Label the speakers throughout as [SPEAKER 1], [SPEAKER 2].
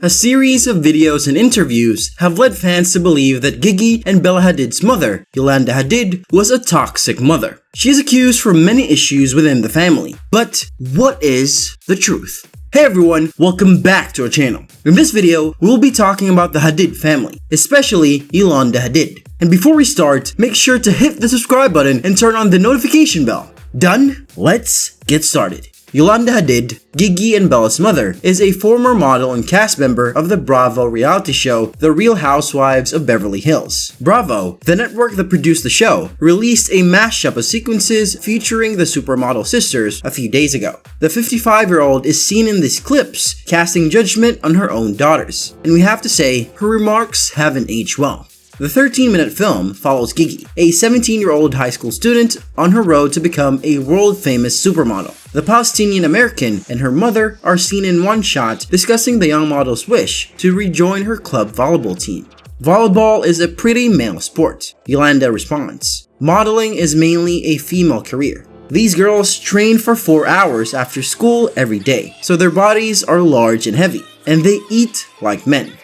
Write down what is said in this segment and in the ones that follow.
[SPEAKER 1] A series of videos and interviews have led fans to believe that Gigi and Bella Hadid's mother, Yolanda Hadid, was a toxic mother. She is accused for many issues within the family. But what is the truth? Hey everyone, welcome back to our channel. In this video, we will be talking about the Hadid family, especially Yolanda Hadid. And before we start, make sure to hit the subscribe button and turn on the notification bell. Done? Let's get started. Yolanda Hadid, Gigi and Bella's mother, is a former model and cast member of the Bravo reality show The Real Housewives of Beverly Hills. Bravo, the network that produced the show, released a mashup of sequences featuring the supermodel sisters a few days ago. The 55-year-old is seen in these clips casting judgment on her own daughters, and we have to say, her remarks haven't aged well. The 13-minute film follows Gigi, a 17-year-old high school student on her road to become a world-famous supermodel. The Palestinian-American and her mother are seen in one shot discussing the young model's wish to rejoin her club volleyball team. Volleyball is a pretty male sport, Yolanda responds. Modeling is mainly a female career. These girls train for 4 hours after school every day, so their bodies are large and heavy, and they eat like men.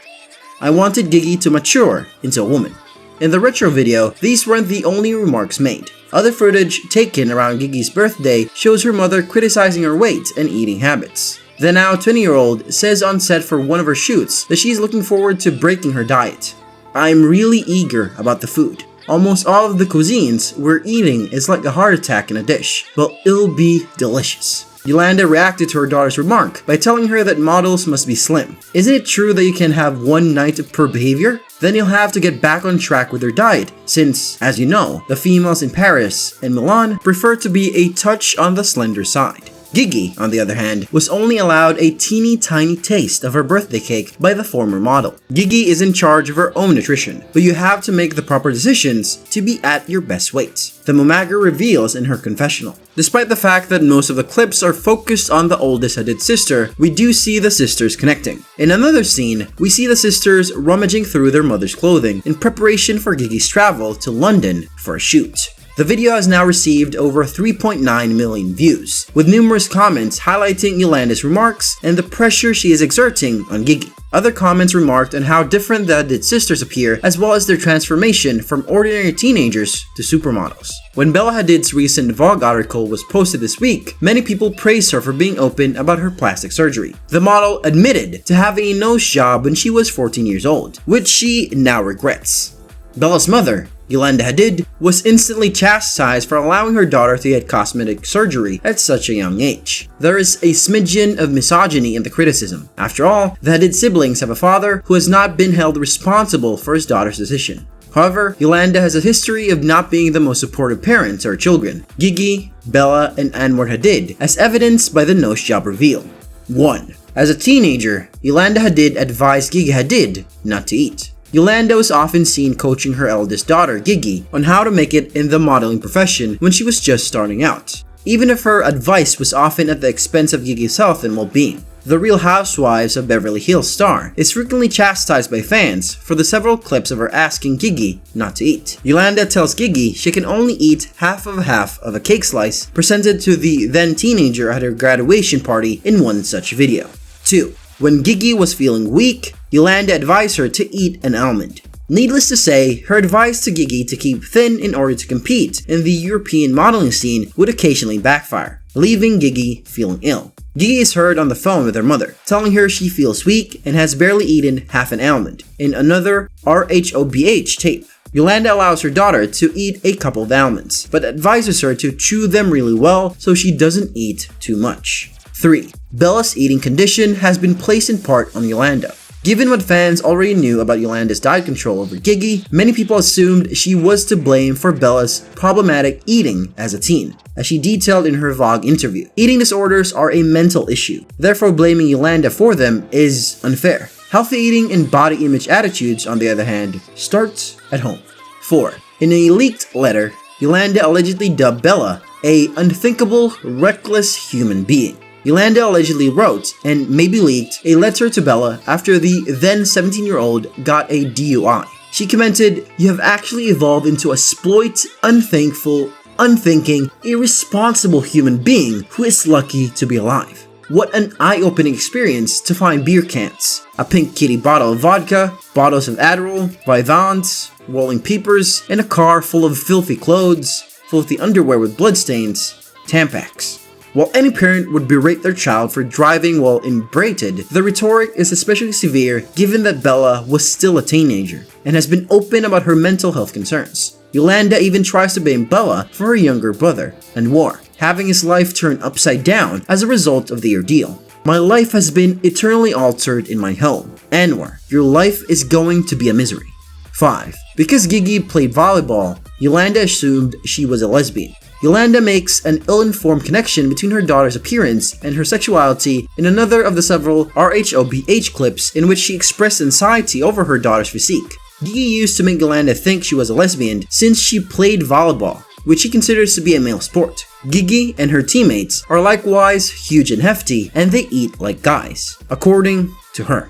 [SPEAKER 1] I wanted Gigi to mature into a woman. In the retro video, these weren't the only remarks made. Other footage taken around Gigi's birthday shows her mother criticizing her weight and eating habits. The now 20-year-old says on set for one of her shoots that she's looking forward to breaking her diet. I'm really eager about the food. Almost all of the cuisines we're eating is like a heart attack in a dish, but it'll be delicious. Yolanda reacted to her daughter's remark by telling her that models must be slim. Isn't it true that you can have one night per behavior? Then you'll have to get back on track with your diet, since, as you know, the females in Paris and Milan prefer to be a touch on the slender side. Gigi, on the other hand, was only allowed a teeny tiny taste of her birthday cake by the former model. Gigi is in charge of her own nutrition, but you have to make the proper decisions to be at your best weight. The Mumager reveals in her confessional. Despite the fact that most of the clips are focused on the oldest Hadid sister, we do see the sisters connecting. In another scene, we see the sisters rummaging through their mother's clothing in preparation for Gigi's travel to London for a shoot. The video has now received over 3.9 million views, with numerous comments highlighting Yolanda's remarks and the pressure she is exerting on Gigi. Other comments remarked on how different the Hadid sisters appear, as well as their transformation from ordinary teenagers to supermodels. When Bella Hadid's recent Vogue article was posted this week, many people praised her for being open about her plastic surgery. The model admitted to having a nose job when she was 14 years old, which she now regrets. Bella's mother, Yolanda Hadid, was instantly chastised for allowing her daughter to get cosmetic surgery at such a young age. There is a smidgen of misogyny in the criticism. After all, the Hadid siblings have a father who has not been held responsible for his daughter's decision. However, Yolanda has a history of not being the most supportive parent to her children, Gigi, Bella, and Anwar Hadid, as evidenced by the nose job reveal. 1. As a teenager, Yolanda Hadid advised Gigi Hadid not to eat. Yolanda was often seen coaching her eldest daughter, Gigi, on how to make it in the modeling profession when she was just starting out, even if her advice was often at the expense of Gigi's health and well-being. The Real Housewives of Beverly Hills star is frequently chastised by fans for the several clips of her asking Gigi not to eat. Yolanda tells Gigi she can only eat half of a cake slice presented to the then teenager at her graduation party in one such video. 2. When Gigi was feeling weak, Yolanda advised her to eat an almond. Needless to say, her advice to Gigi to keep thin in order to compete in the European modeling scene would occasionally backfire, leaving Gigi feeling ill. Gigi is heard on the phone with her mother, telling her she feels weak and has barely eaten half an almond, in another RHOBH tape. Yolanda allows her daughter to eat a couple of almonds, but advises her to chew them really well so she doesn't eat too much. 3. Bella's eating condition has been placed in part on Yolanda. Given what fans already knew about Yolanda's diet control over Gigi, many people assumed she was to blame for Bella's problematic eating as a teen, as she detailed in her Vogue interview. Eating disorders are a mental issue, therefore blaming Yolanda for them is unfair. Healthy eating and body image attitudes, on the other hand, starts at home. 4. In a leaked letter, Yolanda allegedly dubbed Bella a unthinkable, reckless human being. Yolanda allegedly wrote, and maybe leaked, a letter to Bella after the then 17-year-old got a DUI. She commented, "You have actually evolved into a spoilt, unthankful, unthinking, irresponsible human being who is lucky to be alive." What an eye-opening experience to find beer cans, a pink kitty bottle of vodka, bottles of Adderall, Vivants, rolling papers, and a car full of filthy clothes, filthy underwear with bloodstains, Tampax. While any parent would berate their child for driving while inebriated, the rhetoric is especially severe given that Bella was still a teenager and has been open about her mental health concerns. Yolanda even tries to blame Bella for her younger brother and war, having his life turned upside down as a result of the ordeal. My life has been eternally altered in my home. Anwar, your life is going to be a misery. 5. Because Gigi played volleyball, Yolanda assumed she was a lesbian. Yolanda makes an ill-informed connection between her daughter's appearance and her sexuality in another of the several RHOBH clips in which she expressed anxiety over her daughter's physique. Gigi used to make Yolanda think she was a lesbian since she played volleyball, which she considers to be a male sport. Gigi and her teammates are likewise huge and hefty, and they eat like guys, according to her.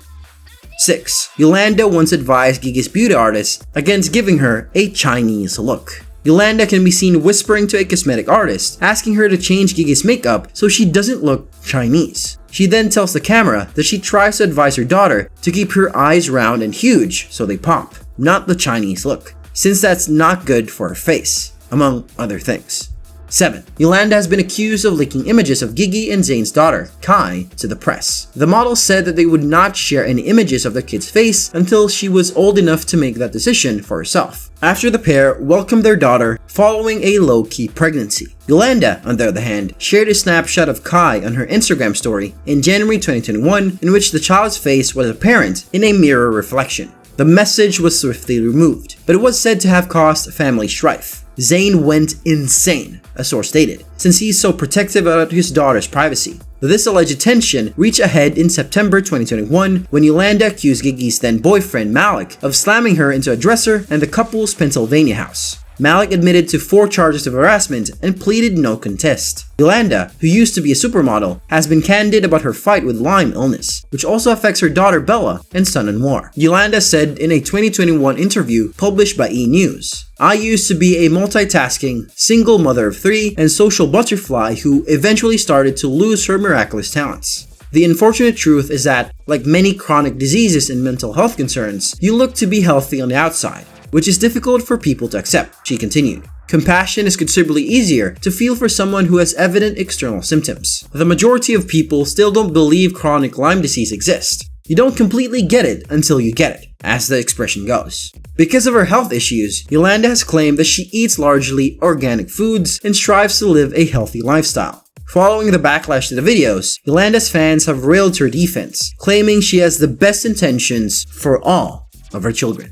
[SPEAKER 1] 6. Yolanda once advised Gigi's beauty artist against giving her a Chinese look. Yolanda can be seen whispering to a cosmetic artist, asking her to change Gigi's makeup so she doesn't look Chinese. She then tells the camera that she tries to advise her daughter to keep her eyes round and huge so they pop, not the Chinese look, since that's not good for her face, among other things. 7. Yolanda has been accused of leaking images of Gigi and Zayn's daughter, Kai, to the press. The model said that they would not share any images of their kid's face until she was old enough to make that decision for herself, after the pair welcomed their daughter following a low-key pregnancy. Yolanda, on the other hand, shared a snapshot of Kai on her Instagram story in January 2021 in which the child's face was apparent in a mirror reflection. The message was swiftly removed, but it was said to have caused family strife. Zayn went insane, a source stated, since he is so protective about his daughter's privacy. This alleged tension reached a head in September 2021 when Yolanda accused Gigi's then boyfriend Malik of slamming her into a dresser in the couple's Pennsylvania house. Malik admitted to 4 charges of harassment and pleaded no contest. Yolanda, who used to be a supermodel, has been candid about her fight with Lyme illness, which also affects her daughter Bella and son-in-law. Yolanda said in a 2021 interview published by E! News, "I used to be a multitasking, single mother of 3 and social butterfly who eventually started to lose her miraculous talents. The unfortunate truth is that, like many chronic diseases and mental health concerns, you look to be healthy on the outside, which is difficult for people to accept," she continued. Compassion is considerably easier to feel for someone who has evident external symptoms. The majority of people still don't believe chronic Lyme disease exists. You don't completely get it until you get it, as the expression goes. Because of her health issues, Yolanda has claimed that she eats largely organic foods and strives to live a healthy lifestyle. Following the backlash to the videos, Yolanda's fans have railed to her defense, claiming she has the best intentions for all of her children.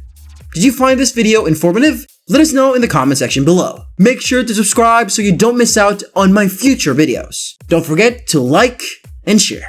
[SPEAKER 1] Did you find this video informative? Let us know in the comment section below. Make sure to subscribe so you don't miss out on my future videos. Don't forget to like and share.